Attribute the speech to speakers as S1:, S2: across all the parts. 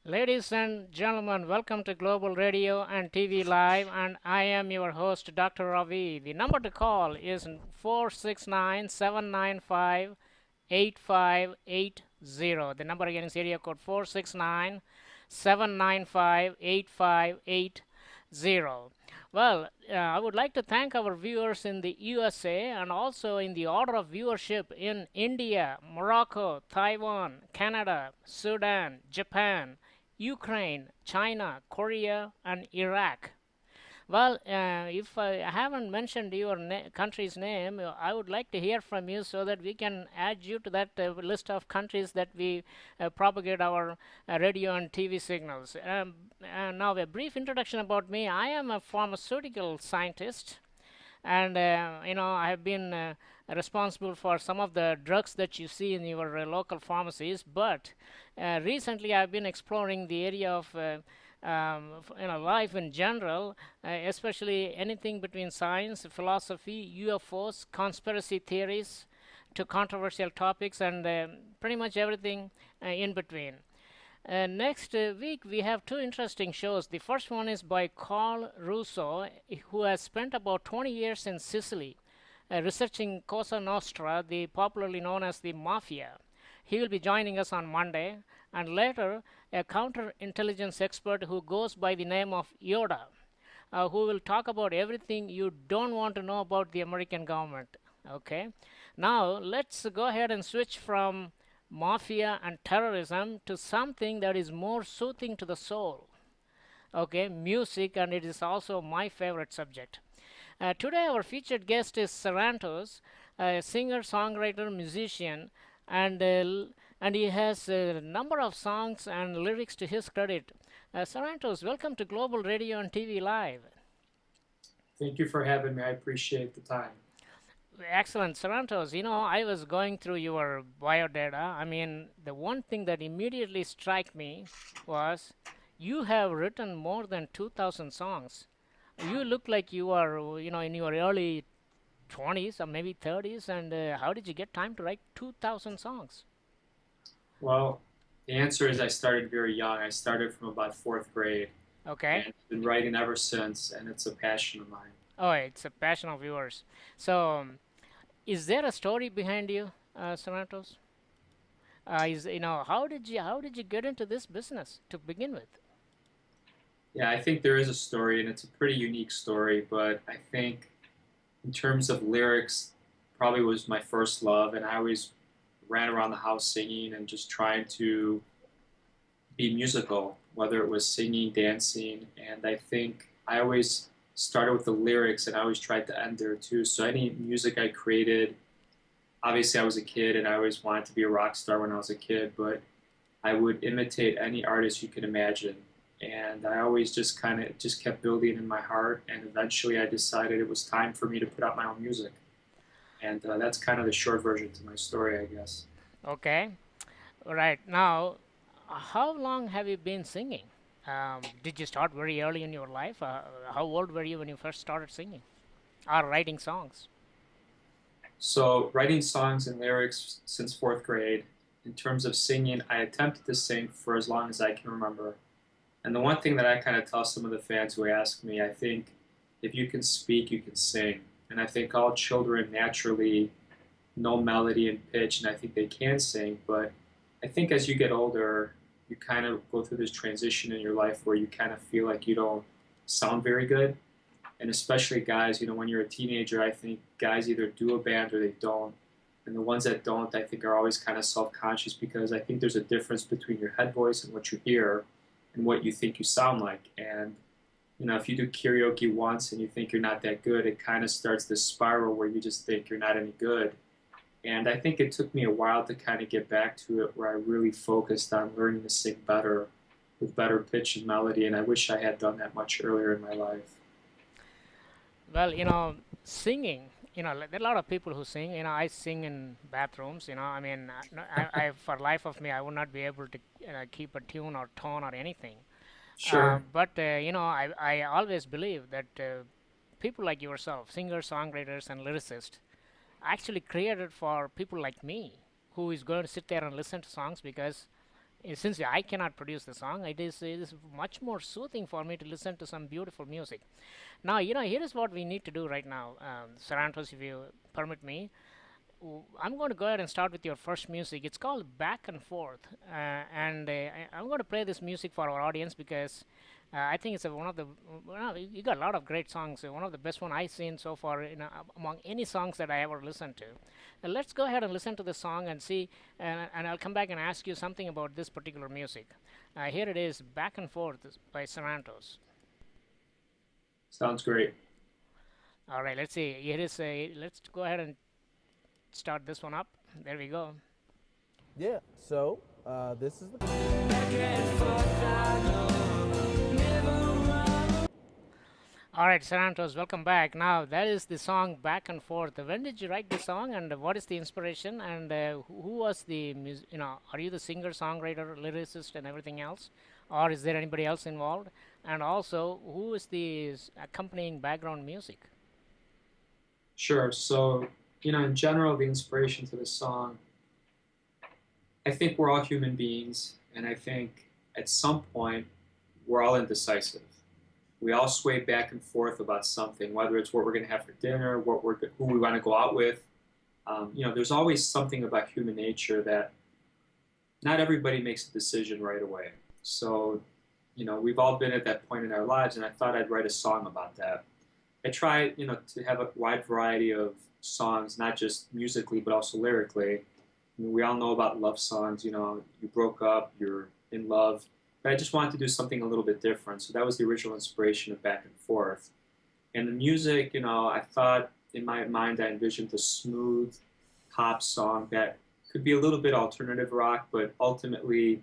S1: Ladies and gentlemen, welcome to Global Radio and TV Live, and I am your host, Dr. Ravi. The number to call is 469 795 8580. The number again is area code 469 795 8580. Well, I would like to thank our viewers in the USA and also in the order of viewership in India, Morocco, Taiwan, Canada, Sudan, Japan, Ukraine, China, Korea, and Iraq. Well, if I haven't mentioned your country's name, I would like to hear from you so that we can add you to that list of countries that we propagate our radio and TV signals. Now, a brief introduction about me. I am a pharmaceutical scientist, and I have been responsible for some of the drugs that you see in your local pharmacies. But recently, I've been exploring the area of life in general, especially anything between science, philosophy, UFOs, conspiracy theories, to controversial topics, and pretty much everything in between. Next week, we have two interesting shows. The first one is by Carl Russo, who has spent about 20 years in Sicily researching Cosa Nostra, the popularly known as the Mafia. He will be joining us on Monday, and later, a counterintelligence expert who goes by the name of Yoda, who will talk about everything you don't want to know about the American government. Okay, now let's go ahead and switch from mafia and terrorism to something that is more soothing to the soul. Okay, music, and it is also my favorite subject. Today, our featured guest is Sarantos, a singer, songwriter, musician, and and he has a number of songs and lyrics to his credit. Sarantos, welcome to Global Radio and TV Live.
S2: Thank you for having me. I appreciate the time.
S1: Excellent, Sarantos. I was going through your biodata. I mean, the one thing that immediately struck me was you have written more than 2,000 songs. You look like you are, in your early 20s or maybe 30s. And how did you get time to write 2,000 songs?
S2: Well, the answer is I started very young. I started from about fourth grade
S1: Okay.
S2: and been writing ever since, and it's a passion of mine.
S1: Oh, it's a passion of yours. So, is there a story behind you, Sarantos? Is how did you get into this business to begin with?
S2: Yeah, I think there is a story, and it's a pretty unique story, but I think in terms of lyrics, probably was my first love, and I always ran around the house singing and just trying to be musical, whether it was singing, dancing, and I think I always started with the lyrics and I always tried to end there too. So any music I created, obviously I was a kid and I always wanted to be a rock star when I was a kid, but I would imitate any artist you can imagine. And I always just kind of just kept building in my heart, and eventually I decided it was time for me to put out my own music. And that's kind of the short version to my story, I guess.
S1: Okay. Right now, how long have you been singing? Did you start very early in your life? How old were you when you first started singing or writing songs?
S2: So writing songs and lyrics since fourth grade. In terms of singing, I attempted to sing for as long as I can remember. And the one thing that I kind of tell some of the fans who ask me, I think if you can speak, you can sing. And I think all children naturally know melody and pitch, and I think they can sing. But I think as you get older, you kind of go through this transition in your life where you kind of feel like you don't sound very good. And especially guys, when you're a teenager, I think guys either do a band or they don't. And the ones that don't, I think, are always kind of self-conscious because I think there's a difference between your head voice and what you hear and what you think you sound like. And if you do karaoke once and you think you're not that good, it kind of starts this spiral where you just think you're not any good. And I think it took me a while to kind of get back to it where I really focused on learning to sing better with better pitch and melody. And I wish I had done that much earlier in my life.
S1: Well, singing. There are a lot of people who sing. I sing in bathrooms. I mean, no, for life of me, I would not be able to keep a tune or tone or anything.
S2: Sure.
S1: But I always believe that people like yourself, singers, songwriters, and lyricists, actually created for people like me, who is going to sit there and listen to songs because since I cannot produce the song, it is much more soothing for me to listen to some beautiful music. Now, here is what we need to do right now, Sarantos, if you permit me. I'm going to go ahead and start with your first music. It's called Back and Forth, and I'm going to play this music for our audience because I think it's one of the well, you got a lot of great songs. One of the best one I've seen so far among any songs that I ever listened to. Let's go ahead and listen to the song and see, and I'll come back and ask you something about this particular music. Here it is, Back and Forth by Sarantos.
S2: Sounds great.
S1: All right, let's see. Here is a. Let's go ahead and start this one up. There we go.
S3: Yeah, so this is the.
S1: All right, Sarantos, welcome back. Now that is the song "Back and Forth." When did you write this song, and what is the inspiration? And who was the Are you the singer, songwriter, lyricist, and everything else, or is there anybody else involved? And also, who is the accompanying background music?
S2: Sure. So, in general, the inspiration to the song, I think we're all human beings, and I think at some point we're all indecisive. We all sway back and forth about something, whether it's what we're going to have for dinner, who we want to go out with. There's always something about human nature that not everybody makes a decision right away. So, we've all been at that point in our lives, and I thought I'd write a song about that. I try, to have a wide variety of songs, not just musically, but also lyrically. We all know about love songs, you broke up, you're in love. But I just wanted to do something a little bit different. So that was the original inspiration of Back and Forth. And the music, I thought in my mind, I envisioned a smooth pop song that could be a little bit alternative rock, but ultimately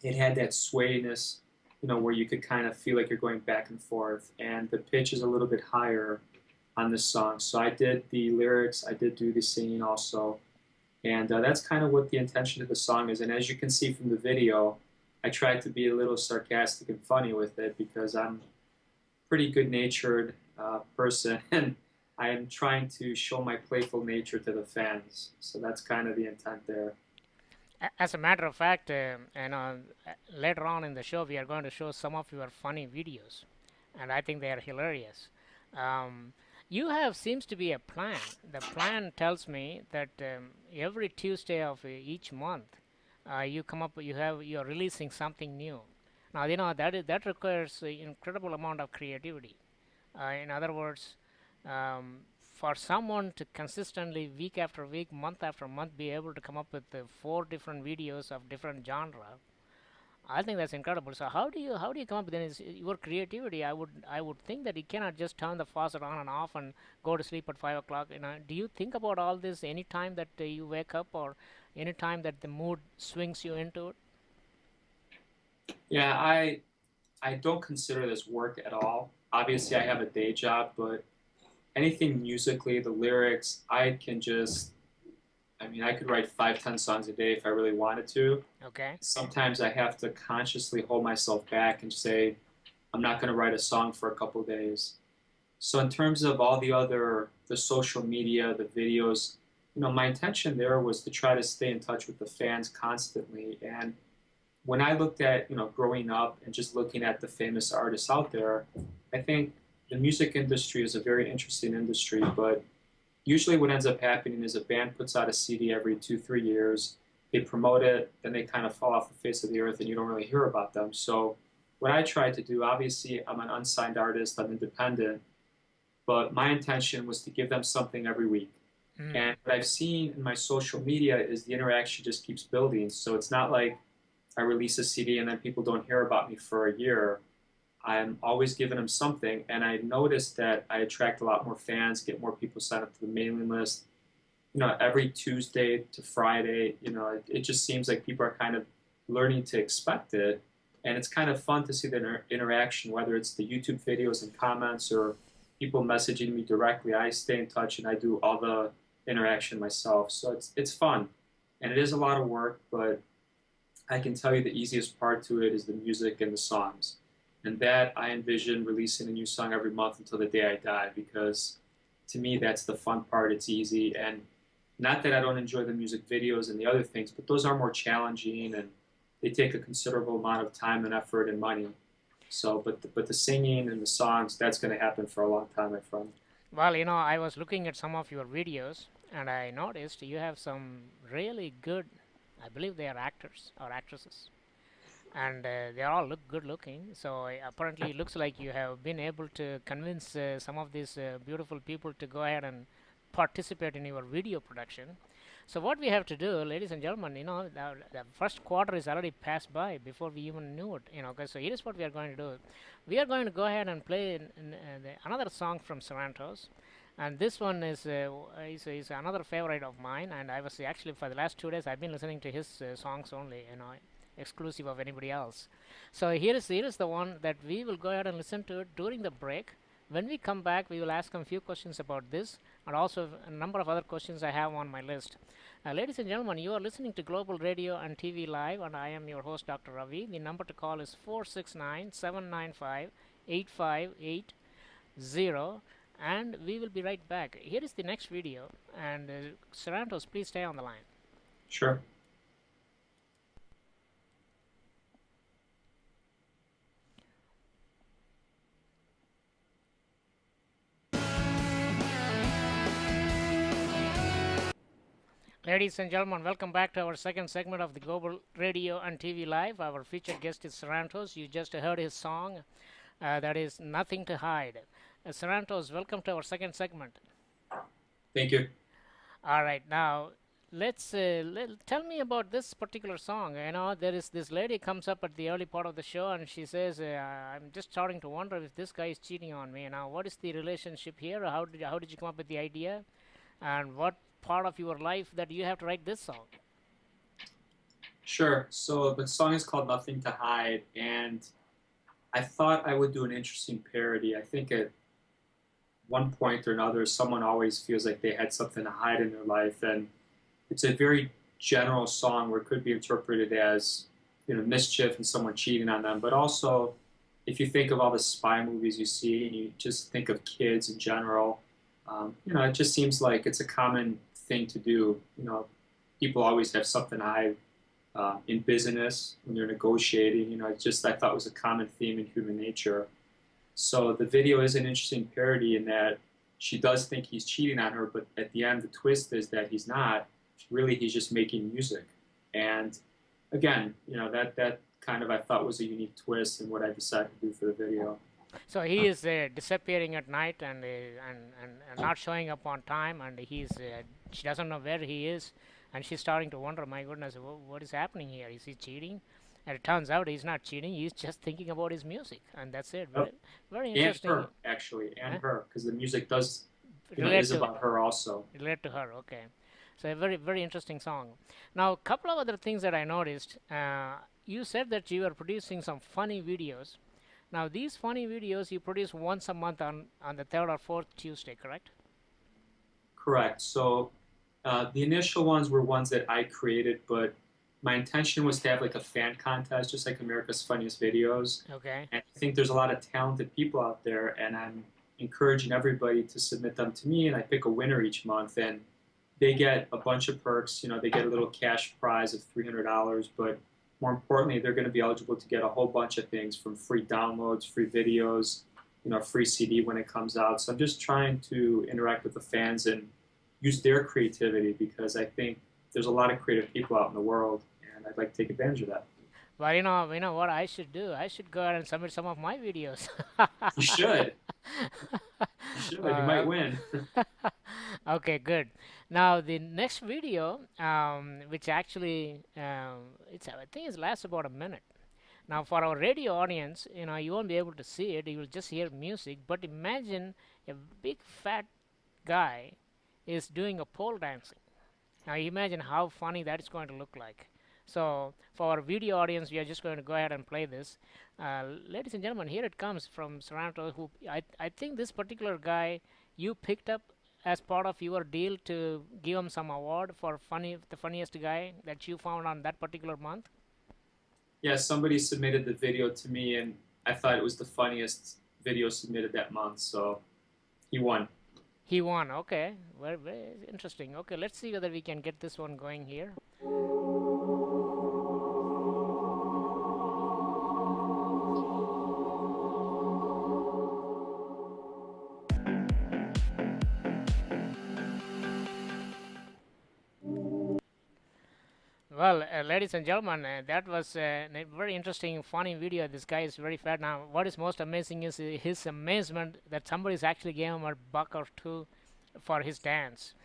S2: it had that swayiness, where you could kind of feel like you're going back and forth. And the pitch is a little bit higher on this song. So I did the lyrics, I did do the singing also. And that's kind of what the intention of the song is. And as you can see from the video, I tried to be a little sarcastic and funny with it because I'm a pretty good-natured person, and I am trying to show my playful nature to the fans. So that's kind of the intent there.
S1: As a matter of fact, later on in the show, we are going to show some of your funny videos, and I think they are hilarious. Um, you have seems to be a plan. The plan tells me that every Tuesday of each month, you come up, you are releasing something new. Now that requires an incredible amount of creativity. In other words, for someone to consistently week after week, month after month, be able to come up with four different videos of different genre, I think that's incredible. So how do you come up with your creativity? I would think that you cannot just turn the faucet on and off and go to sleep at 5 o'clock. Do you think about all this any time that you wake up, or any time that the mood swings you into it?
S2: Yeah, I don't consider this work at all. Obviously, I have a day job, but anything musically, the lyrics, I could write 5, 10 songs a day if I really wanted to.
S1: Okay.
S2: Sometimes I have to consciously hold myself back and say, I'm not going to write a song for a couple of days. So in terms of all the social media, the videos, my intention there was to try to stay in touch with the fans constantly. And when I looked at, growing up and just looking at the famous artists out there, I think the music industry is a very interesting industry, but usually what ends up happening is a band puts out a CD every 2, 3 years, they promote it, then they kind of fall off the face of the earth and you don't really hear about them. So what I tried to do, obviously I'm an unsigned artist, I'm independent, but my intention was to give them something every week.
S1: Mm.
S2: And what I've seen in my social media is the interaction just keeps building. So it's not like I release a CD and then people don't hear about me for a year. I'm always giving them something, and I noticed that I attract a lot more fans, get more people signed up to the mailing list. Every Tuesday to Friday, it just seems like people are kind of learning to expect it, and it's kind of fun to see the interaction, whether it's the YouTube videos and comments or people messaging me directly. I stay in touch and I do all the interaction myself, so it's fun, and it is a lot of work, but I can tell you the easiest part to it is the music and the songs. And that I envision releasing a new song every month until the day I die, because to me that's the fun part. It's easy, and not that I don't enjoy the music videos and the other things, but those are more challenging, and they take a considerable amount of time and effort and money. So, but the singing and the songs, that's going to happen for a long time, my friend.
S1: Well, I was looking at some of your videos and I noticed you have some really good, I believe they are actors or actresses, and they all look good looking. So apparently, it looks like you have been able to convince some of these beautiful people to go ahead and participate in your video production. So what we have to do, ladies and gentlemen, the first quarter is already passed by before we even knew it. Okay, so here is what we are going to do. We are going to go ahead and play another song from Sarantos, and this one is another favorite of mine. And I was actually for the last 2 days I've been listening to his songs only, exclusive of anybody else. So here is the one that we will go ahead and listen to it during the break. When we come back, we will ask him a few questions about this and also a number of other questions I have on my list. Ladies and gentlemen, you are listening to Global Radio and TV Live, and I am your host, Dr. Ravi. The number to call is 469 795 8580, and we will be right back. Here is the next video, and Sarantos, please stay on the line.
S2: Sure.
S1: Ladies and gentlemen, welcome back to our second segment of the Global Radio and TV Live. Our featured guest is Sarantos. You just heard his song, that is Nothing to Hide. Sarantos, welcome to our second segment.
S2: Thank you.
S1: All right, now let's tell me about this particular song. There is this lady comes up at the early part of the show and she says, "I'm just starting to wonder if this guy is cheating on me." Now, what is the relationship here? How did you come up with the idea, and what part of your life that you have to write this song?
S2: Sure. So the song is called Nothing to Hide, and I thought I would do an interesting parody. I think at one point or another, someone always feels like they had something to hide in their life, and it's a very general song where it could be interpreted as, mischief and someone cheating on them, but also if you think of all the spy movies you see and you just think of kids in general, it just seems like it's a common thing to do. People always have something to hide in business when you're negotiating. I thought it was a common theme in human nature. So the video is an interesting parody in that she does think he's cheating on her, but at the end, the twist is that he's not. Really, he's just making music. And again, that kind of I thought was a unique twist in what I decided to do for the video.
S1: So he is disappearing at night and not showing up on time, and she doesn't know where he is, and she's starting to wonder, my goodness, what is happening here? Is he cheating? And it turns out he's not cheating. He's just thinking about his music, and that's it. Very, very interesting.
S2: And her, actually, her, because the music does
S1: relate
S2: is about her also.
S1: Relate to her, okay. So a very, very interesting song. Now, a couple of other things that I noticed. You said that you are producing some funny videos. Now, these funny videos you produce once a month on the third or fourth Tuesday, correct?
S2: Correct. So the initial ones were ones that I created, but my intention was to have like a fan contest, just like America's Funniest Videos.
S1: Okay.
S2: And I think there's a lot of talented people out there, and I'm encouraging everybody to submit them to me, and I pick a winner each month, and they get a bunch of perks. They get a little cash prize of $300, but more importantly, they're going to be eligible to get a whole bunch of things, from free downloads, free videos, free CD when it comes out. So I'm just trying to interact with the fans and use their creativity, because I think there's a lot of creative people out in the world, and I'd like to take advantage of that.
S1: Well, you know what I should do? I should go ahead and submit some of my videos.
S2: You should. You should. You might win.
S1: Okay, good. Now the next video, which actually, I think it lasts about a minute. Now, for our radio audience, you won't be able to see it. You will just hear music. But imagine a big fat guy is doing a pole dancing. Now, imagine how funny that is going to look like. So, for our video audience, we are just going to go ahead and play this. Ladies and gentlemen, here it comes from Sarantos, who I think this particular guy you picked up as part of your deal to give him some award for the funniest guy that you found on that particular month.
S2: Yeah, somebody submitted the video to me, and I thought it was the funniest video submitted that month, so he won.
S1: He won, okay. Very, very interesting. Okay, let's see whether we can get this one going here. Well, ladies and gentlemen, that was a very interesting, funny video. This guy is very fat now. What is most amazing is his amazement that somebody's actually gave him a buck or two for his dance.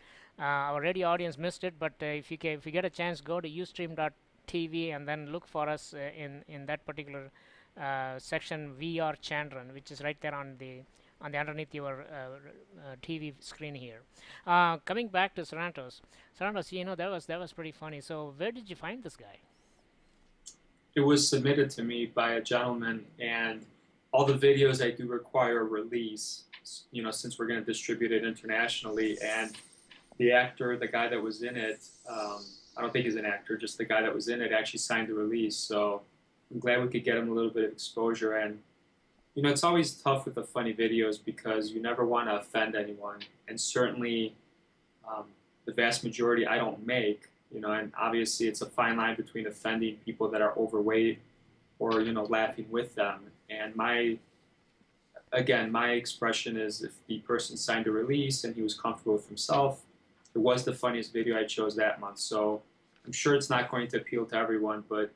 S1: Our radio audience missed it, but if you get a chance, go to ustream.tv and then look for us in that particular section VR Chandran, which is right there on the underneath your TV screen here. Coming back to Sarantos, Sarantos, that was pretty funny. So where did you find this guy?
S2: It was submitted to me by a gentleman, and all the videos I do require a release, since we're going to distribute it internationally. And the actor, the guy that was in it, I don't think he's an actor, just the guy that was in it actually signed the release. So I'm glad we could get him a little bit of exposure. And, it's always tough with the funny videos because you never want to offend anyone. And certainly um, the vast majority I don't make, and obviously it's a fine line between offending people that are overweight or, laughing with them. And my expression is if the person signed a release and he was comfortable with himself, it was the funniest video I chose that month. So I'm sure it's not going to appeal to everyone, but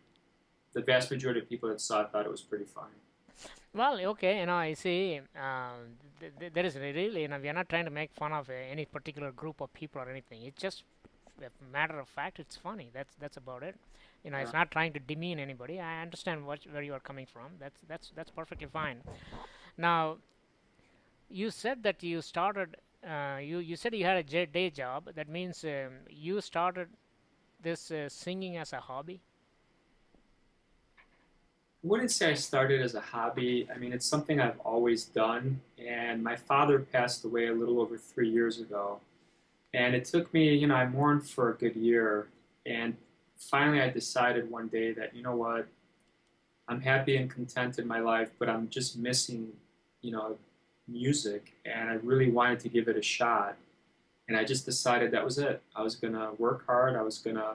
S2: the vast majority of people that saw it thought it was pretty funny.
S1: Well, okay, I see. There is really, we are not trying to make fun of any particular group of people or anything. It's just a matter of fact. It's funny. That's about it.
S2: Yeah.
S1: It's not trying to demean anybody. I understand where you are coming from. That's perfectly fine. Now, you said that you started. You said you had a day job. That means you started this singing as a hobby.
S2: I wouldn't say I started as a hobby. I mean, it's something I've always done. And my father passed away a little over 3 years ago. And it took me, I mourned for a good year. And finally, I decided one day that, you know what, I'm happy and content in my life, but I'm just missing, you know, music. And I really wanted to give it a shot. And I just decided that was it. I was going to work hard. I was going to,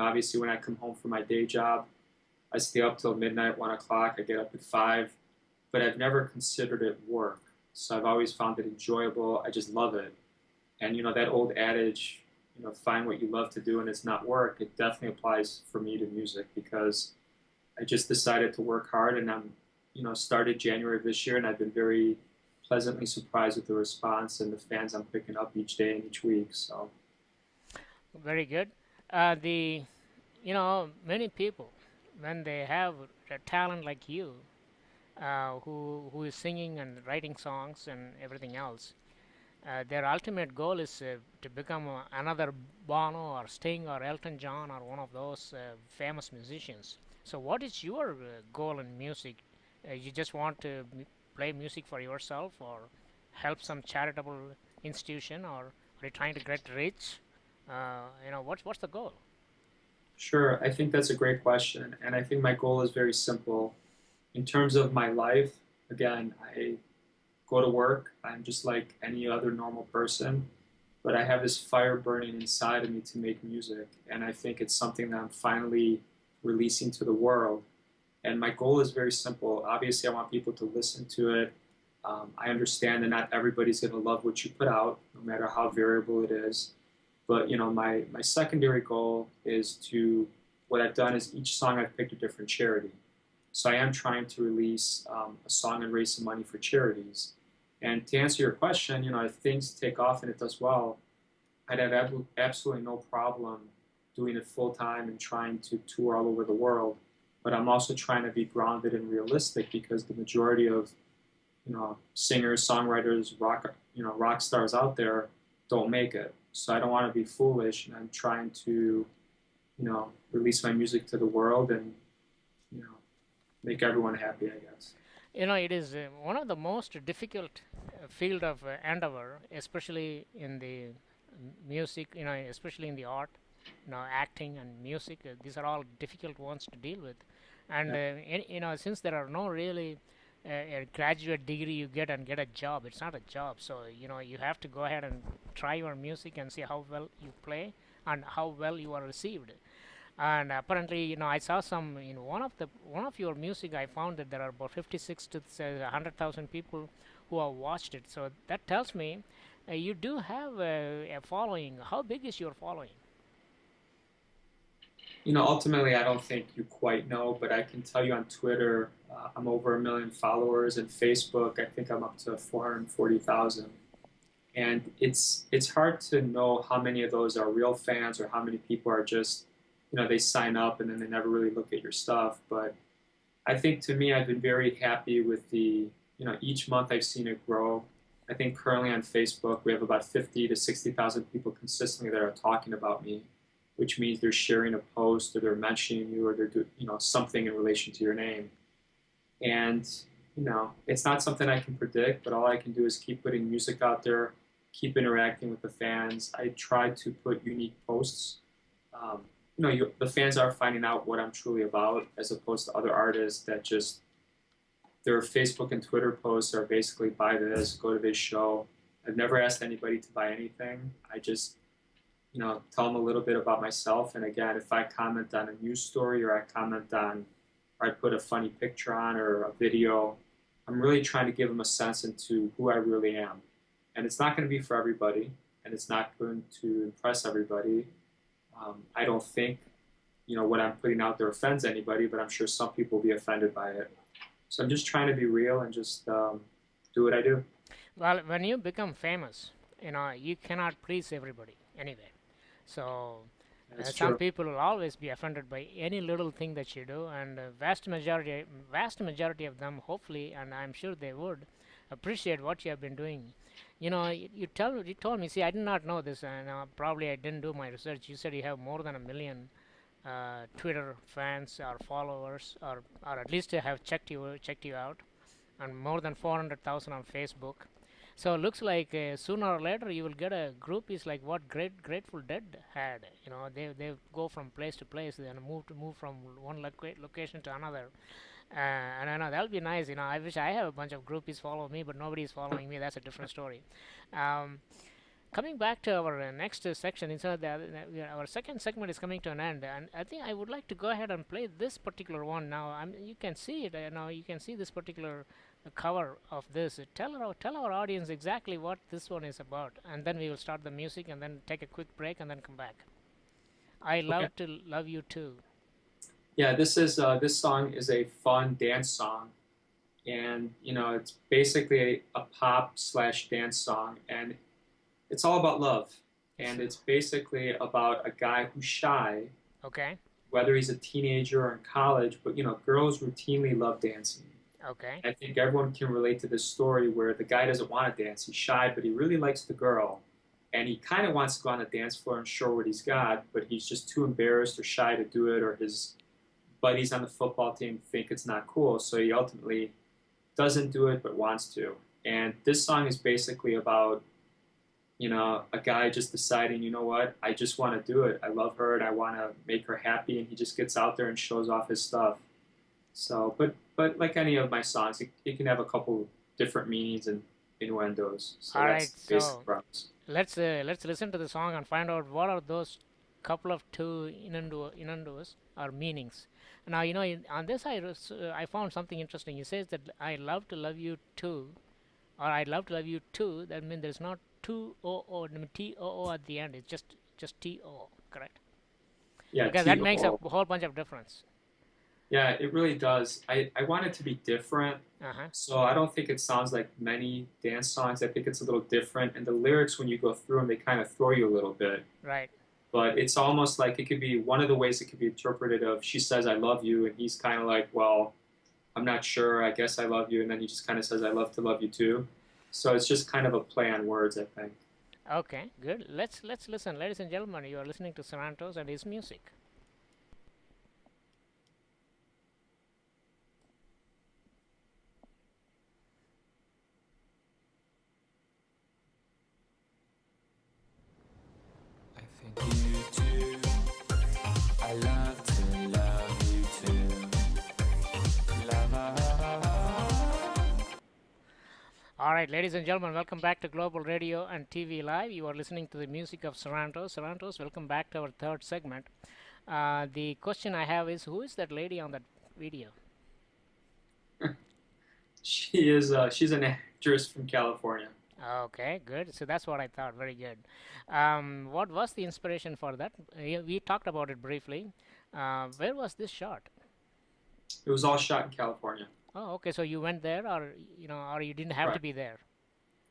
S2: obviously when I come home from my day job, I stay up till midnight, 1 o'clock. I get up at 5, but I've never considered it work. So I've always found it enjoyable. I just love it. And that old adage, find what you love to do and it's not work. It definitely applies for me to music because I just decided to work hard and I'm, started January of this year and I've been very pleasantly surprised with the response and the fans I'm picking up each day and each week. So
S1: Very good. The many people when they have a talent like you, who is singing and writing songs and everything else, their ultimate goal is to become another Bono or Sting or Elton John or one of those famous musicians. So, what is your goal in music? You just want to play music for yourself, or help some charitable institution, or are you trying to get rich? What's the goal?
S2: sure, I think that's a great question. And I think my goal is very simple. In terms of my life, again, I go to work. I'm just like any other normal person, but I have this fire burning inside of me to make music. And I think it's something that I'm finally releasing to the world. And my goal is very simple. Obviously, I want people to listen to it. I understand that not everybody's going to love what you put out, no matter how variable it is. But my secondary goal is to what I've done is each song I've picked a different charity. So I am trying to release a song and raise some money for charities. And to answer your question, if things take off and it does well, I'd have absolutely no problem doing it full time and trying to tour all over the world. But I'm also trying to be grounded and realistic because the majority of singers, songwriters, rock stars out there don't make it. So I don't want to be foolish, and I'm trying to release my music to the world and you know make everyone happy, I guess.
S1: It is one of the most difficult field of endeavor, especially in the music. Especially in the art. Acting and music. These are all difficult ones to deal with, and
S2: Yeah,
S1: since there are no really a graduate degree you get and get a job, it's not a job. So you have to go ahead and try your music and see how well you play and how well you are received. And apparently, I saw some in one of your music. I found that there are about 56 to 100,000 people who have watched it. So that tells me you do have a following. How big is your following?
S2: Ultimately, I don't think you quite know, but I can tell you on Twitter, I'm over 1 million followers, and Facebook, I think I'm up to 440,000. And it's hard to know how many of those are real fans or how many people are just, they sign up and then they never really look at your stuff. But I think to me, I've been very happy with each month I've seen it grow. I think currently on Facebook, we have about 50 to 60,000 people consistently that are talking about me, which means they're sharing a post or they're mentioning you or they're doing, something in relation to your name. And, it's not something I can predict, but all I can do is keep putting music out there, keep interacting with the fans. I try to put unique posts. The fans are finding out what I'm truly about as opposed to other artists that just their Facebook and Twitter posts are basically buy this, go to this show. I've never asked anybody to buy anything. I just, tell them a little bit about myself. And again, if I comment on a news story or I comment on, or I put a funny picture on or a video, I'm really trying to give them a sense into who I really am. And it's not going to be for everybody, and it's not going to impress everybody. I don't think, what I'm putting out there offends anybody, but I'm sure some people will be offended by it. So I'm just trying to be real and just do what I do.
S1: Well, when you become famous, you cannot please everybody anyway. So
S2: That's
S1: some
S2: true.
S1: people will always be offended by any little thing that you do, and vast majority of them, hopefully, and I'm sure they would appreciate what you have been doing. You told me. See, I did not know this, and probably I didn't do my research. You said you have more than 1 million Twitter fans or followers, or at least have checked you out, and more than 400,000 on Facebook. So it looks like sooner or later you will get a group is like what Grateful Dead had. They go from place to place and move from one location to another. And I know that'll be nice. I wish I have a bunch of groupies follow me, but nobody is following me. That's a different story. Um, Coming back to our next section, our second segment is coming to an end, and I think I would like to go ahead and play this particular one now. You can see it now. You can see this particular cover of this. Tell our audience exactly what this one is about, and then we will start the music, and then take a quick break, and then come back. I
S2: Okay.
S1: love to love you too.
S2: Yeah, this song is a fun dance song, and it's basically a pop slash dance song, and it's all about love,
S1: It's
S2: and it's basically about a guy who's shy,
S1: okay,
S2: whether he's a teenager or in college. But girls routinely love dancing.
S1: okay,
S2: I think everyone can relate to this story where the guy doesn't want to dance. He's shy, but he really likes the girl. And he kind of wants to go on the dance floor and show what he's got, but he's just too embarrassed or shy to do it, or his buddies on the football team think it's not cool. So he ultimately doesn't do it, but wants to. And this song is basically about, a guy just deciding, what, I just want to do it. I love her and I want to make her happy. And he just gets out there and shows off his stuff. So, but like any of my songs, it can have a couple different meanings and innuendos. So
S1: all right.
S2: that's the basic
S1: So
S2: premise.
S1: let's listen to the song and find out what are those couple of two innuendos or meanings. Now on this I found something interesting. It says that I love to love you too, or I love to love you too. That means there's not two o, t o at the end. It's just t o, correct?
S2: Yeah,
S1: Because that makes a
S2: T-O.
S1: whole bunch of difference.
S2: Yeah, it really does. I want it to be different.
S1: Uh huh.
S2: So I don't think it sounds like many dance songs. I think it's a little different. And the lyrics, when you go through them, they kind of throw you a little bit.
S1: Right.
S2: But it's almost like it could be one of the ways it could be interpreted of she says I love you, and he's kind of like, well, I'm not sure. I guess I love you, and then he just kind of says I love to love you too. So it's just kind of a play on words, I think.
S1: Okay. Good. Let's listen, ladies and gentlemen. You are listening to Sarantos and his music.
S4: I think you too. I love to love you too.
S1: All right, ladies and gentlemen, welcome back to Global Radio and TV Live. You are listening to the music of Sarantos. Sarantos, welcome back to our third segment. The question I have is, who is that lady on that video?
S2: She's an actress from California.
S1: Okay, good. So that's what I thought. Very good. What was the inspiration for that? We talked about it briefly. Where was this shot?
S2: It was all shot in California.
S1: Oh, okay. So you went there, or or you didn't have to
S2: Right.
S1: be there.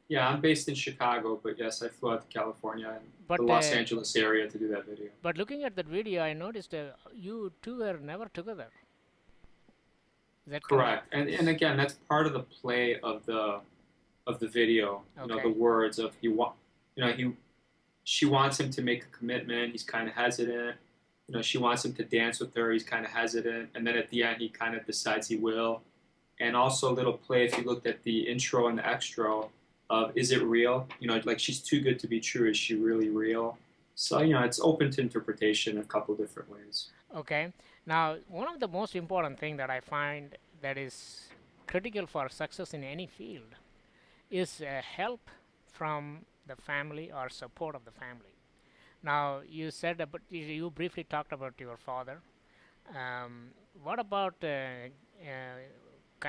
S2: Yeah, I'm based in Chicago, but yes, I flew out to California and the
S1: But
S2: Los Angeles area to do that video.
S1: looking at that video, I noticed you two were never together. Is that correct?
S2: Correct. And again, that's part of the play of the video. You know, the
S1: Okay.
S2: words of he she wants him to make a commitment. He's kind of hesitant. You know, she wants him to dance with her. He's kind of hesitant, and then at the end, he kind of decides he will. And also a little play. If you looked at the intro and the extra of "Is it real?" You know, like she's too good to be true. Is she really real? So you know, it's open to interpretation in a couple different ways.
S1: Okay. Now, one of the most important thing that I find that is critical for success in any field is help from the family or support of the family. Now, you said about you briefly talked about your father. What about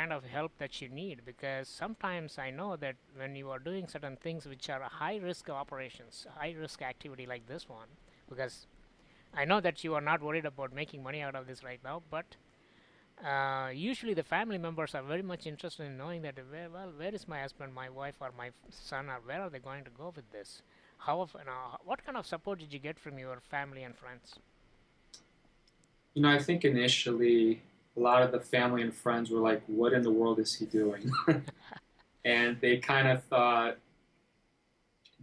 S1: kind of help that you need? Because sometimes I know that when you are doing certain things which are high risk operations, high risk activity like this one, because I know that you are not worried about making money out of this right now, but usually the family members are very much interested in knowing that where is my husband, my wife, or my son, or where are they going to go with this? What kind of support did you get from your family and friends?
S2: You know, I think initially a lot of the family and friends were like, "What in the world is he doing?" And they kind of thought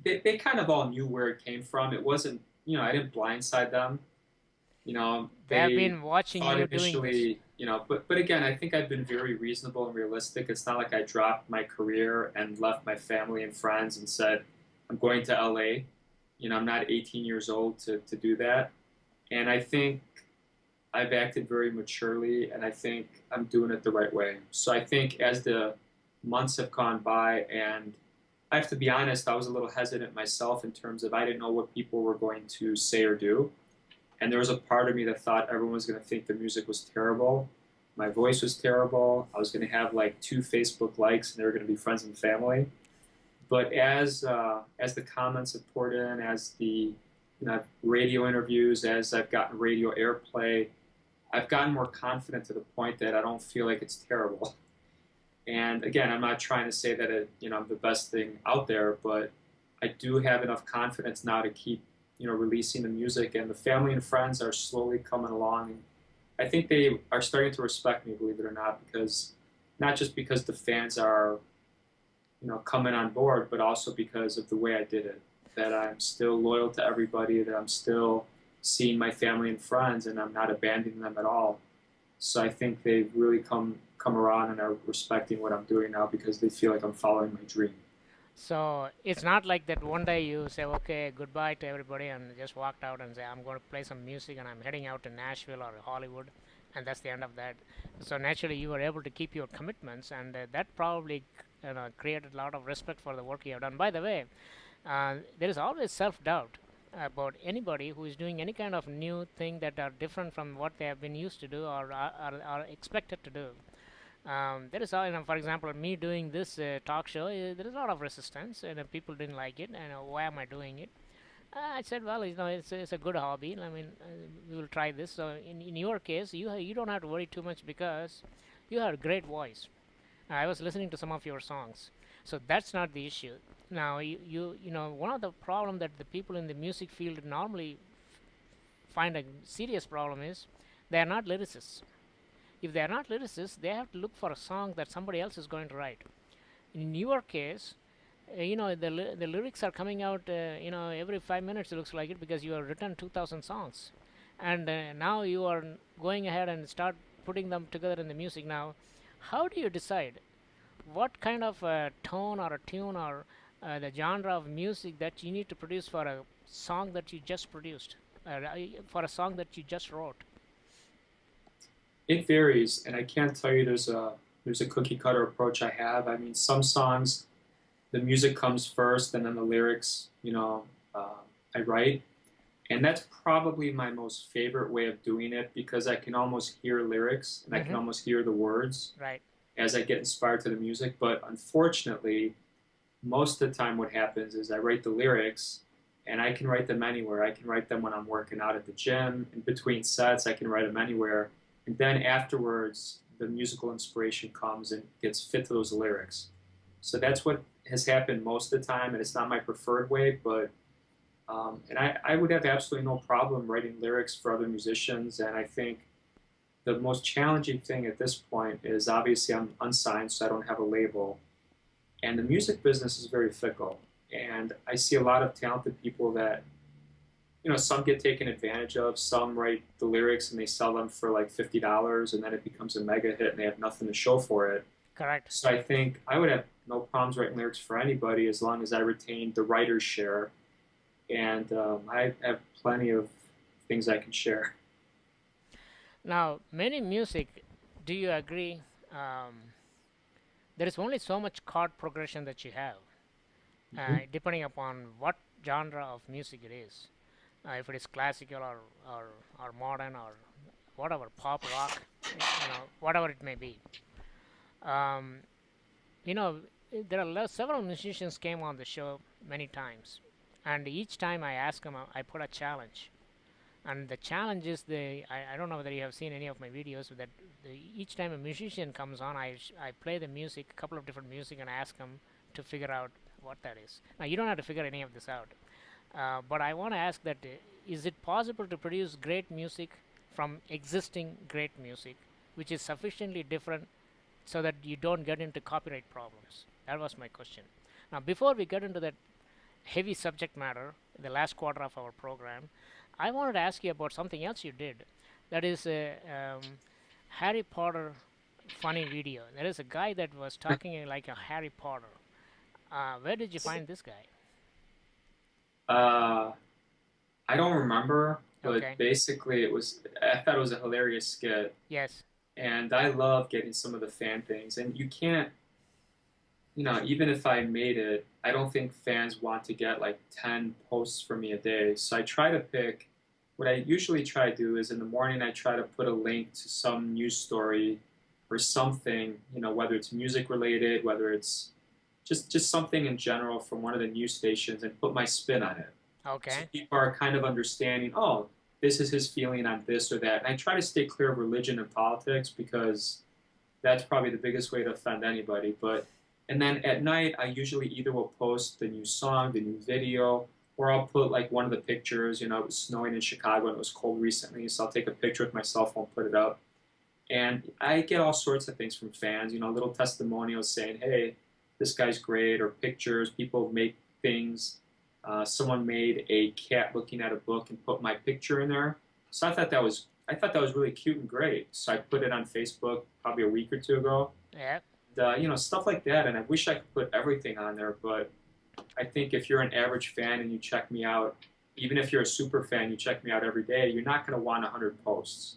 S2: they kind of all knew where it came from. It wasn't, you know, I didn't blindside them. You know,
S1: They have
S2: they
S1: been watching
S2: thought
S1: you doing this.
S2: initially, you know, but again, I think I've been very reasonable and realistic. It's not like I dropped my career and left my family and friends and said, "I'm going to LA." You know, I'm not 18 years old to do that. And I think I've acted very maturely, and I think I'm doing it the right way. So I think as the months have gone by, and I have to be honest, I was a little hesitant myself in terms of I didn't know what people were going to say or do. And there was a part of me that thought everyone was going to think the music was terrible. My voice was terrible. I was going to have like 2 Facebook likes, and they were going to be friends and family. But as the comments have poured in, as the radio interviews, as I've gotten radio airplay, I've gotten more confident to the point that I don't feel like it's terrible. And again, I'm not trying to say that I'm the best thing out there, but I do have enough confidence now to keep releasing the music, and the family and friends are slowly coming along. And I think they are starting to respect me, believe it or not, because not just because the fans are coming on board, but also because of the way I did it. That I'm still loyal to everybody, that I'm still seeing my family and friends, and I'm not abandoning them at all. So I think they've really come around and are respecting what I'm doing now because they feel like I'm following my dream.
S1: So it's not like that one day you say, okay, goodbye to everybody and just walked out and say, I'm going to play some music and I'm heading out to Nashville or Hollywood, and that's the end of that. So naturally, you were able to keep your commitments, and that probably created a lot of respect for the work you have done. By the way, there is always self-doubt about anybody who is doing any kind of new thing that are different from what they have been used to do or are expected to do. There is, for example, me doing this talk show. There is a lot of resistance, and people didn't like it. And why am I doing it? I said, well, it's a good hobby. I mean, we will try this. So in your case, you don't have to worry too much because you have a great voice. I was listening to some of your songs, so that's not the issue. Now, one of the problem that the people in the music field normally find a serious problem is they are not lyricists. If they are not lyricists, they have to look for a song that somebody else is going to write. In your case, the lyrics are coming out, every 5 minutes. It looks like it because you have written 2,000 songs, and now you are going ahead and start putting them together in the music. Now, how do you decide what kind of tone or a tune or the genre of music that you need to produce for a song that you just produced, for a song that you just wrote?
S2: It varies, and I can't tell you there's a cookie cutter approach I have. I mean, some songs the music comes first, and then the lyrics, I write, and that's probably my most favorite way of doing it because I can almost hear lyrics and I can
S1: Mm-hmm.
S2: almost hear the words
S1: Right.
S2: as I get inspired to the music. But unfortunately, most of the time, what happens is I write the lyrics, and I can write them anywhere. I can write them when I'm working out at the gym, in between sets, I can write them anywhere. And then afterwards, the musical inspiration comes and gets fit to those lyrics. So that's what has happened most of the time, and it's not my preferred way, but I would have absolutely no problem writing lyrics for other musicians. And I think the most challenging thing at this point is obviously I'm unsigned, so I don't have a label. And the music business is very fickle. And I see a lot of talented people that, some get taken advantage of. Some write the lyrics and they sell them for like $50, and then it becomes a mega hit and they have nothing to show for it.
S1: Correct.
S2: So I think I would have no problems writing lyrics for anybody as long as I retain the writer's share. And I have plenty of things I can share.
S1: Now, many music, do you agree? There is only so much chord progression that you have,
S2: Mhm.
S1: depending upon what genre of music it is. If it is classical or, or modern or whatever, pop, rock, whatever it may be. Um, you know, there are several musicians came on the show many times, and each time I ask them, I put a challenge. And the challenge is I don't know whether you have seen any of my videos, that each time a musician comes on, I play the music, a couple of different music, and ask them to figure out what that is. Now, you don't have to figure any of this out. But I want to ask that is it possible to produce great music from existing great music, which is sufficiently different so that you don't get into copyright problems? That was my question. Now, before we get into that heavy subject matter, the last quarter of our program, I wanted to ask you about something else you did. That is a Harry Potter funny video. There is a guy that was talking like a Harry Potter. Where did you find this guy?
S2: Uh, I don't remember, but
S1: Okay.
S2: basically I thought it was a hilarious skit.
S1: Yes.
S2: And I love getting some of the fan things. And you can't, even if I made it, I don't think fans want to get like 10 posts from me a day. So I try to pick, what I usually try to do is in the morning, I try to put a link to some news story or something, whether it's music related, whether it's just something in general from one of the news stations and put my spin on it. So
S1: Okay.
S2: people are kind of understanding, oh, this is his feeling on this or that. And I try to stay clear of religion and politics because that's probably the biggest way to offend anybody. And then at night, I usually either will post the new song, the new video, or I'll put like one of the pictures. It was snowing in Chicago and it was cold recently, so I'll take a picture with my cell phone, put it up. And I get all sorts of things from fans, little testimonials saying, hey, this guy's great, or pictures. People make things. Someone made a cat looking at a book and put my picture in there. So I thought that was really cute and great. So I put it on Facebook probably a week or two ago.
S1: Yeah.
S2: Stuff like that. And I wish I could put everything on there, but I think if you're an average fan and you check me out, even if you're a super fan, you check me out every day, you're not going to want 100 posts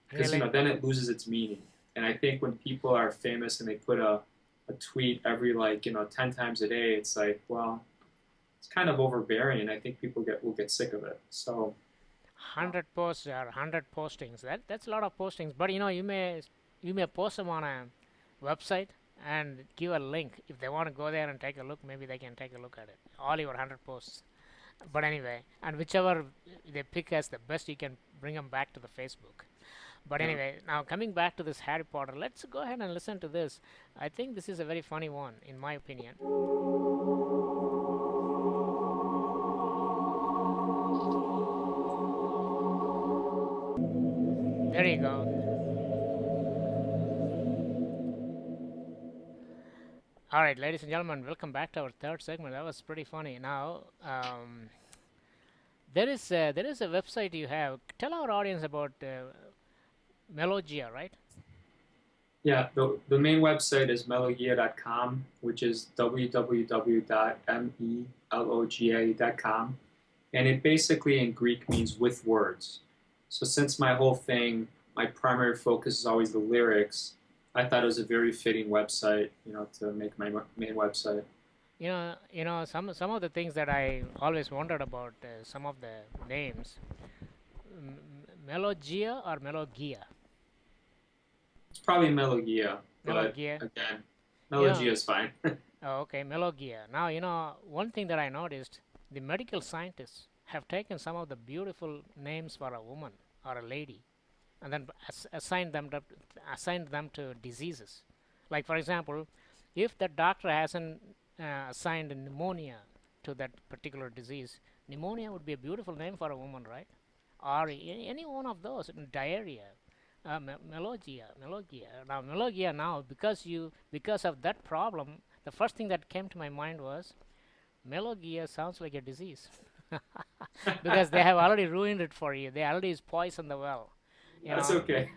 S2: because
S1: Really?
S2: then it loses its meaning. And I think when people are famous and they put a tweet every 10 times a day, it's like, well, it's kind of overbearing, and I think people will get sick of it. So
S1: 100 posts or 100 postings. That's a lot of postings. But you may post them on a website and give a link. If they want to go there and take a look, maybe they can take a look at it. All your 100 posts. But anyway, and whichever they pick as the best, you can bring them back to the Facebook. But
S2: yeah.
S1: anyway, now coming back to this Harry Potter, let's go ahead and listen to this. I think this is a very funny one, in my opinion. There you go. All right, ladies and gentlemen, welcome back to our third segment. That was pretty funny. Now, there is a website you have. Tell our audience about Melogia, right?
S2: Yeah, the main website is melogia.com, which is www.meloga.com. And it basically in Greek means with words. So since my whole thing, my primary focus is always the lyrics, I thought it was a very fitting website, to make my main website.
S1: Some of the things that I always wondered about some of the names, Melogia or Melogia.
S2: It's probably Melogia, but
S1: Melogia.
S2: again,
S1: You know,
S2: Melogia is fine.
S1: oh, okay, Melogia. Now, one thing that I noticed, the medical scientists have taken some of the beautiful names for a woman or a lady and then assigned them to diseases. Like for example, if the doctor hasn't assigned pneumonia to that particular disease, pneumonia would be a beautiful name for a woman, right? Or any one of those, diarrhea, melogia. Now melogia now because of that problem, the first thing that came to my mind was melogia sounds like a disease because they have already ruined it for you. They already poisoned the well. You
S2: That's
S1: know,
S2: okay.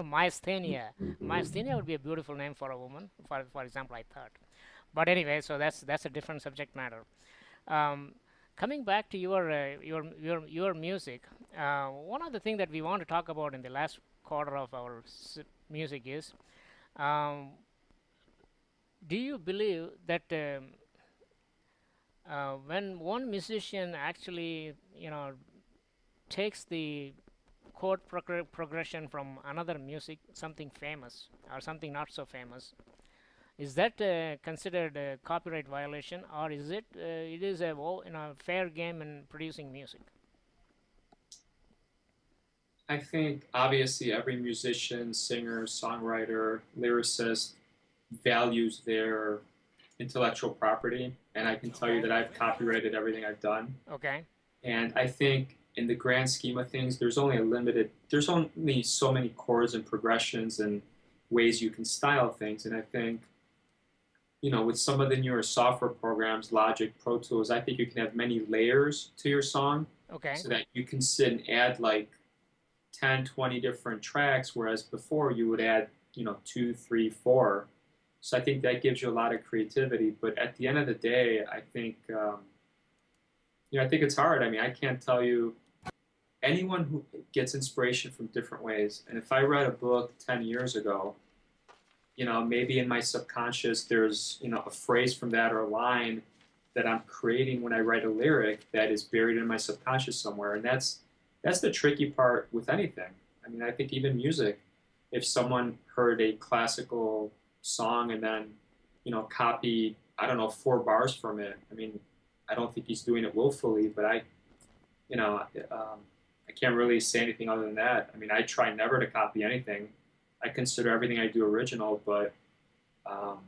S1: myasthenia. Myasthenia would be a beautiful name for a woman. For example, I thought. But anyway, so that's a different subject matter. Um, Coming back to your music, one of the things that we want to talk about in the last quarter of our music is, um, do you believe that when one musician actually, takes the chord progression from another music, something famous or something not so famous, is that considered a copyright violation, or is it is a fair game in producing music?
S2: I think obviously every musician, singer, songwriter, lyricist values their intellectual property, and I can tell you
S1: Okay.
S2: that I've copyrighted everything I've done.
S1: Okay.
S2: And I think in the grand scheme of things, there's only so many chords and progressions and ways you can style things. And I think, with some of the newer software programs, Logic, Pro Tools, I think you can have many layers to your song
S1: Okay.
S2: so that you can sit and add like 10, 20 different tracks, whereas before you would add, two, three, four. So I think that gives you a lot of creativity. But at the end of the day, I think it's hard. I mean, I can't tell you anyone who gets inspiration from different ways. And if I read a book 10 years ago, maybe in my subconscious there's, a phrase from that or a line that I'm creating when I write a lyric that is buried in my subconscious somewhere. And that's the tricky part with anything. I mean, I think even music, if someone heard a classical song and then, copied, I don't know, 4 bars from it, I mean, I don't think he's doing it willfully, but you know, I can't really say anything other than that. I mean, I try never to copy anything. I consider everything I do original, but um,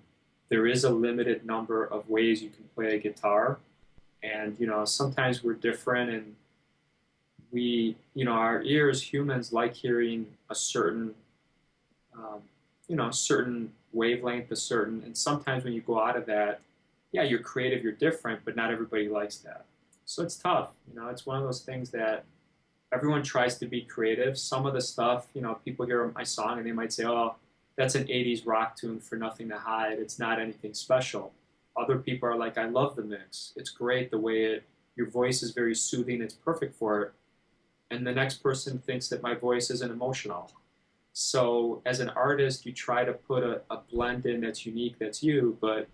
S2: there is a limited number of ways you can play a guitar, and sometimes we're different, and our ears, humans, like hearing a certain, certain wavelength, and sometimes when you go out of that, yeah, you're creative, you're different, but not everybody likes that. So it's tough. It's one of those things that everyone tries to be creative. Some of the stuff, people hear my song and they might say, oh, that's an 80s rock tune for Nothing to Hide. It's not anything special. Other people are like, I love the mix. It's great the way your voice is very soothing. It's perfect for it. And the next person thinks that my voice isn't emotional. So as an artist, you try to put a blend in that's unique, that's you, but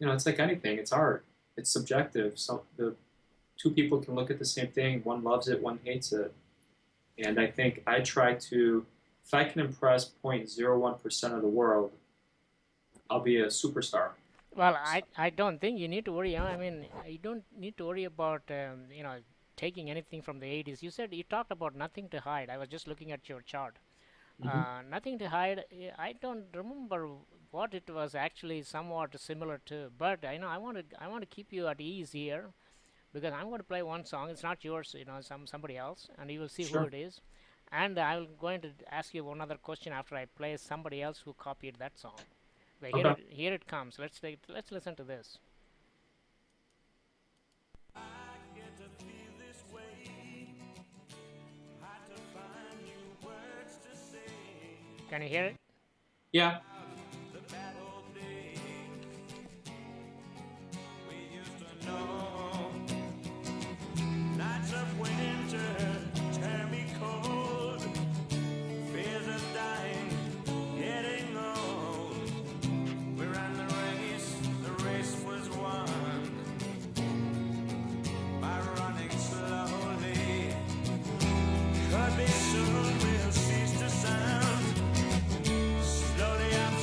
S2: it's like anything. It's art. It's subjective. So the two people can look at the same thing. One loves it, one hates it. And I think I try to, if I can impress 0.01% of the world, I'll be a superstar.
S1: Well,
S2: So,
S1: I don't think you need to worry. I mean, you don't need to worry about taking anything from the 80s. You talked about Nothing to Hide. I was just looking at your chart.
S2: mhm.
S1: Nothing to Hide. I don't remember what it was actually somewhat similar to, but I want to keep you at ease here because I'm going to play one song. It's not yours, somebody else, and you will see who
S2: Sure.
S1: it is. And I'm going to ask you one other question after I play somebody else who copied that song. But
S2: Okay.
S1: here it comes. Let's listen to this. Can you hear it?
S2: Yeah.
S4: Nights of winter tear me cold. Fears of dying, getting old. We ran the race was won by running slowly. Could be soon we'll cease to sound. Slowly I'm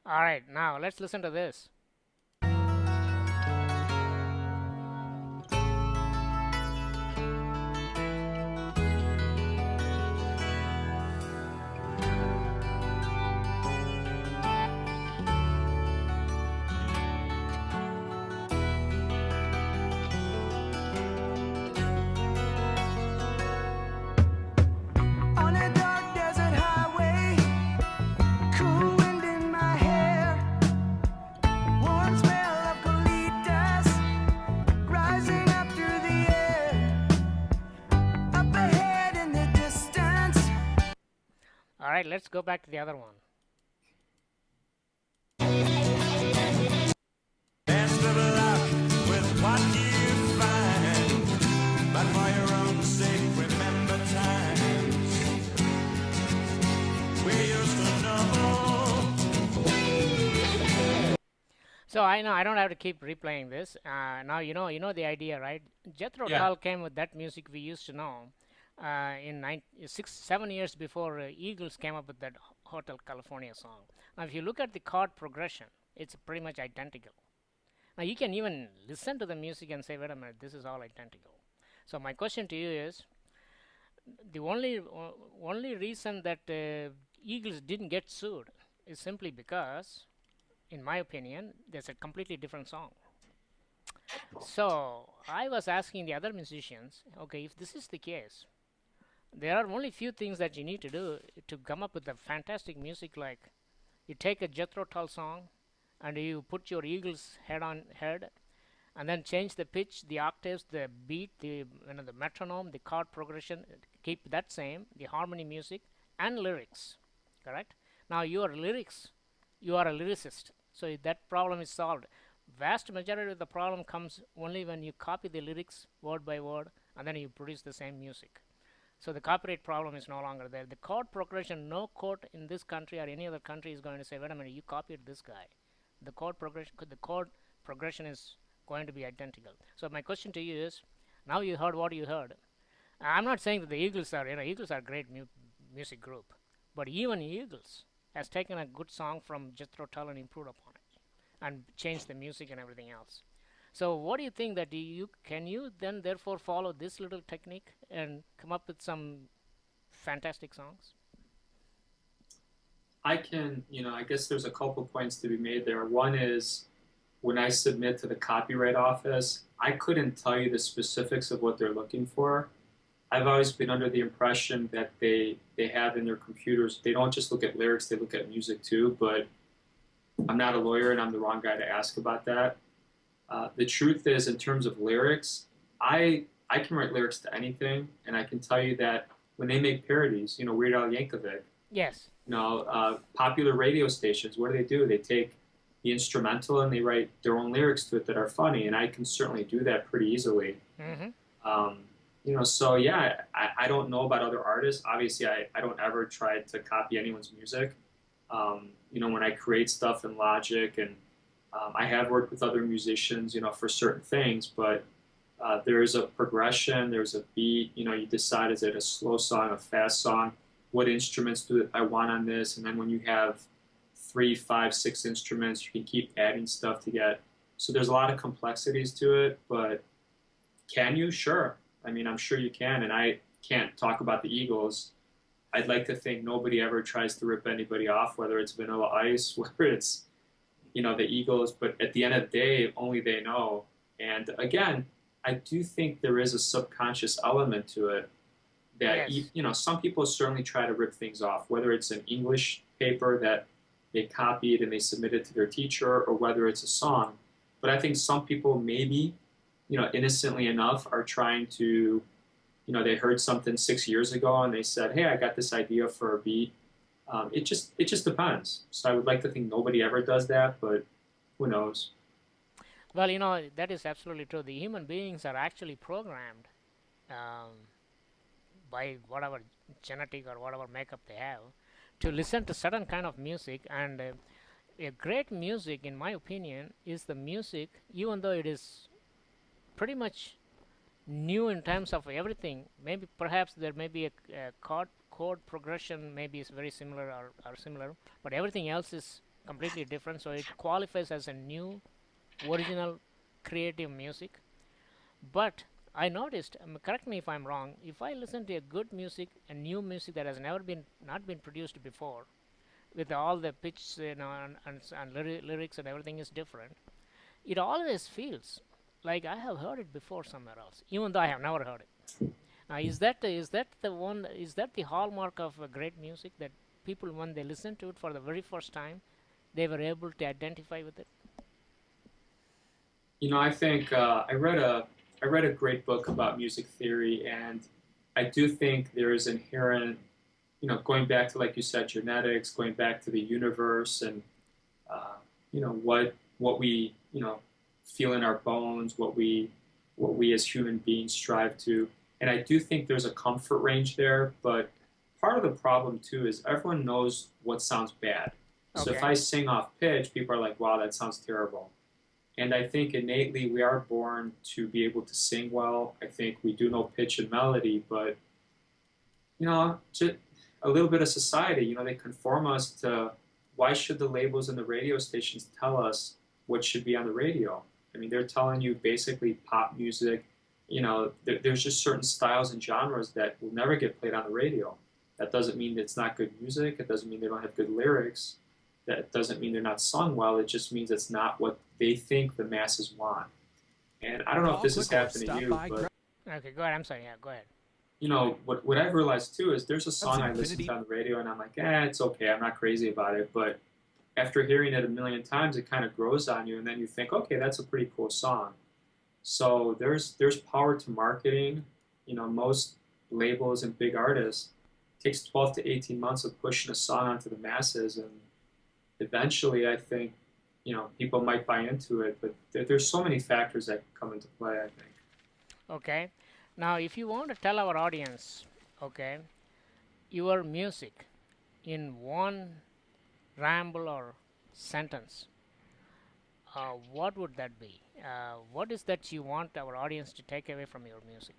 S1: All right, now let's listen to this.
S4: On a dark desert highway, cool wind in my hair, warm smell of colitas rising up through the air. Up ahead in the distance,
S1: All right, let's go back to the other one.
S4: best of luck with what you find. But for your own sake, remember times we used to know.
S1: So I know I don't have to keep replaying this. Now you know the idea, right? Jethro
S2: Yeah.
S1: Tull came with that music we used to know in 7 years before Eagles came up with that Hotel California song. Now, if you look at the chord progression, it's pretty much identical. Now, you can even listen to the music and say, "Wait a minute, this is all identical." So my question to you is, the only reason that Eagles didn't get sued is simply because, in my opinion, there's a completely different song. So I was asking the other musicians, okay, if this is the case, there are only few things that you need to do to come up with a fantastic music. Like you take a Jethro Tull song and you put your Eagles head on head, and then change the pitch, the octaves, the beat, the metronome, the chord progression, keep that same, the harmony music and lyrics, correct? Now your lyrics, you are a lyricist, so that problem is solved. Vast majority of the problem comes only when you copy the lyrics word by word and then you produce the same music. So the copyright problem is no longer there. The chord progression, no court in this country or any other country is going to say, wait a minute, you copied this guy. The chord progression is going to be identical. So my question to you is, now you heard what you heard. I'm not saying that the Eagles are, Eagles are a great music group, but even Eagles has taken a good song from Jethro Tull and improved upon it, and changed the music and everything else. So what do you think that you can you then therefore follow this little technique and come up with some fantastic songs?
S2: I can, I guess there's a couple points to be made there. One is when I submit to the copyright office, I couldn't tell you the specifics of what they're looking for. I've always been under the impression that they have in their computers, they don't just look at lyrics, they look at music too, but I'm not a lawyer and I'm the wrong guy to ask about that. The truth is, in terms of lyrics, I can write lyrics to anything, and I can tell you that when they make parodies, Weird Al Yankovic,
S1: Yes.
S2: popular radio stations, what do? They take the instrumental and they write their own lyrics to it that are funny, and I can certainly do that pretty easily.
S1: Mm-hmm.
S2: So yeah, I don't know about other artists. Obviously, I don't ever try to copy anyone's music. When I create stuff in Logic, and I have worked with other musicians, for certain things, but there's a progression, there's a beat, you decide, is it a slow song, a fast song? What instruments do I want on this? And then when you have 3, 5, 6 instruments, you can keep adding stuff to get. So there's a lot of complexities to it, but can you? Sure. I mean, I'm sure you can, and I can't talk about the Eagles. I'd like to think nobody ever tries to rip anybody off, whether it's Vanilla Ice, whether it's, the Eagles, but at the end of the day, only they know. And again, I do think there is a subconscious element to it that,
S1: Yes.
S2: some people certainly try to rip things off, whether it's an English paper that they copied and they submitted to their teacher, or whether it's a song. But I think some people maybe, innocently enough, are trying to, they heard something 6 years ago and they said, hey, I got this idea for a beat. It just depends. So I would like to think nobody ever does that, but who knows?
S1: Well, that is absolutely true. The human beings are actually programmed um, by whatever genetic or whatever makeup they have to listen to certain kind of music, and a great music, in my opinion, is the music, even though it is pretty much new in terms of everything. Maybe perhaps there may be a chord progression, maybe is very similar or similar, but everything else is completely different. So it qualifies as a new, original, creative music. But I noticed, correct me if I'm wrong, if I listen to a good music, a new music that has never been not been produced before, with all the pitch, and lyrics and everything is different, it always feels like I have heard it before somewhere else, even though I have never heard it. Is that the one? Is that the hallmark of great music that people, when they listen to it for the very first time, they were able to identify with it?
S2: I think I read a great book about music theory, and I do think there is inherent, going back to, like you said, genetics, going back to the universe, and what we feel in our bones, what we as human beings strive to. And I do think there's a comfort range there, but part of the problem too is everyone knows what sounds bad. So if
S1: Okay.
S2: I sing off pitch, people are like, "Wow, that sounds terrible." And I think innately we are born to be able to sing well. I think we do know pitch and melody, but just a little bit of society, they conform us to why should the labels and the radio stations tell us what should be on the radio? I mean, they're telling you basically pop music. There's just certain styles and genres that will never get played on the radio. That doesn't mean it's not good music. It doesn't mean they don't have good lyrics. That doesn't mean they're not sung well. It just means it's not what they think the masses want. And I don't know if this has happened to you, but
S1: Okay, go ahead. I'm sorry. Yeah, go ahead.
S2: what I've realized too is there's a song I listen
S4: infinity.
S2: to on the radio and I'm like, it's okay, I'm not crazy about it. But after hearing it a million times, it kind of grows on you, and then you think, okay, that's a pretty cool song. So there's power to marketing. Most labels and big artists takes 12 to 18 months of pushing a song onto the masses, and eventually, I think people might buy into it. But there's so many factors that come into play, I think.
S1: Okay. Now, if you want to tell our audience, okay, your music in one ramble or sentence, what would that be? What is that you want our audience to take away from your music?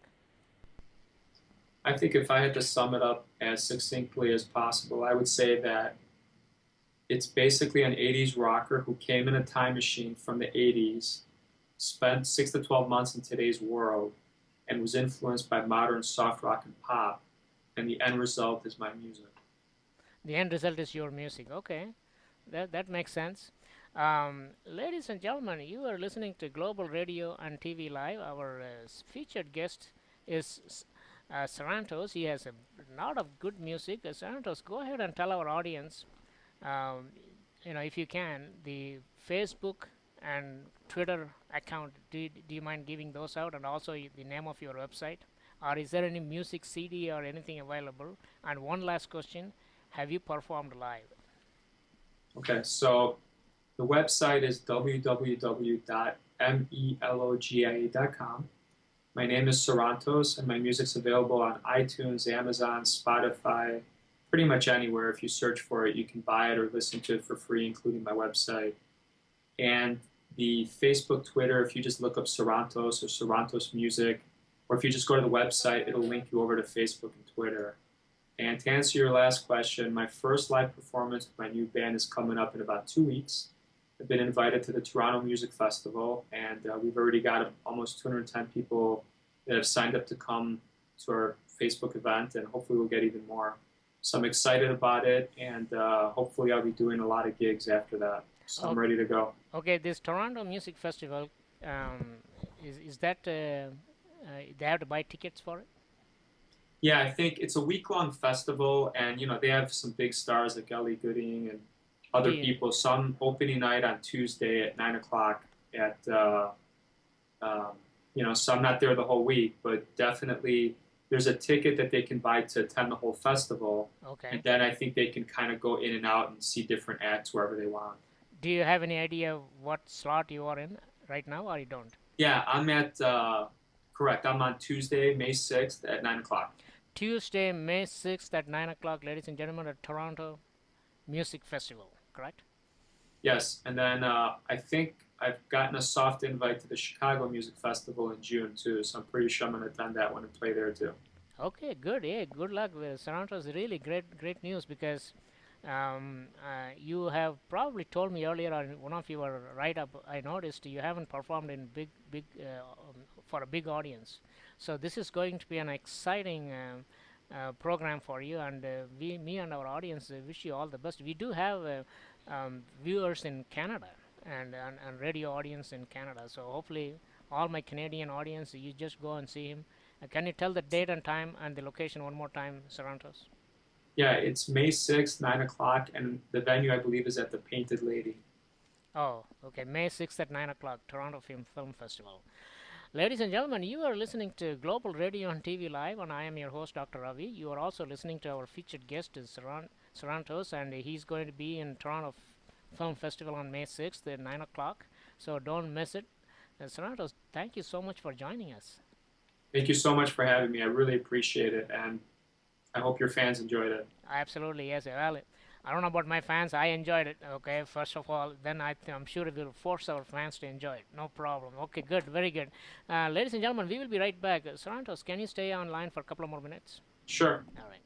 S2: I think if I had to sum it up as succinctly as possible, I would say that it's basically an 80s rocker who came in a time machine from the 80s, spent 6 to 12 months in today's world, and was influenced by modern soft rock and pop. And the end result is my music.
S1: The end result is your music. Okay, that makes sense. Ladies and gentlemen, you are listening to Global Radio and TV Live. Our featured guest is Sarantos. He has a lot of good music. Sarantos, go ahead and tell our audience, um, if you can, the Facebook and Twitter account. Do you mind giving those out, and also the name of your website? Or is there any music CD or anything available? And one last question: have you performed live?
S2: Okay, so the website is www.melogia.com. My name is Sarantos, and my music's available on iTunes, Amazon, Spotify, pretty much anywhere. If you search for it, you can buy it or listen to it for free, including my website. And the Facebook, Twitter, if you just look up Sarantos or Sarantos Music, or if you just go to the website, it'll link you over to Facebook and Twitter. And to answer your last question, my first live performance with my new band is coming up in about 2 weeks. I've been invited to the Toronto Music Festival, and we've already got almost 210 people that have signed up to come to our Facebook event, and hopefully we'll get even more. So I'm excited about it, and hopefully I'll be doing a lot of gigs after that. So I'm ready to go.
S1: Okay, this Toronto Music Festival, is that they have to buy tickets for it?
S2: Yeah, I think it's a week-long festival, and they have some big stars like Ellie Gooding and other
S1: Yeah.
S2: people. Some opening night on Tuesday at 9 o'clock at so I'm not there the whole week, but definitely there's a ticket that they can buy to attend the whole festival,
S1: Okay.
S2: and then I think they can kind of go in and out and see different acts wherever they want.
S1: Do you have any idea what slot you are in right now, or you don't?
S2: Yeah, correct. I'm on Tuesday, May 6th at 9 o'clock.
S1: Tuesday, May 6th at 9 o'clock, ladies and gentlemen, at Toronto Music Festival, correct?
S2: Yes, and then I think I've gotten a soft invite to the Chicago Music Festival in June too, so I'm pretty sure I'm going to attend that one and play there too.
S1: Okay, good. Yeah, good luck with Sarantos. Really great news, because You have probably told me earlier on one of your write-up. I noticed you haven't performed in for a big audience. So this is going to be an exciting program for you, and me and our audience wish you all the best. We do have viewers in Canada and radio audience in Canada. So hopefully, all my Canadian audience, you just go and see him. Can you tell the date and time and the location one more time, Sarantos?
S2: Yeah, it's May 6th, 9 o'clock, and the venue, I believe, is at the Painted Lady.
S1: Oh, okay. May 6th at 9 o'clock, Toronto Film Festival. Ladies and gentlemen, you are listening to Global Radio and TV Live, and I am your host, Dr. Ravi. You are also listening to our featured guest, Sarantos, and he's going to be in Toronto Film Festival on May 6th at 9 o'clock, so don't miss it. Sarantos, thank you so much for joining us.
S2: Thank you so much for having me. I really appreciate it, and I hope your fans enjoyed it.
S1: Absolutely, yes. Well, I don't know about my fans. I enjoyed it. Okay, first of all, then I'm sure it will force our fans to enjoy it. No problem. Okay, good, very good. Ladies and gentlemen, we will be right back. Sarantos, can you stay online for a couple of more minutes?
S2: Sure.
S1: All right.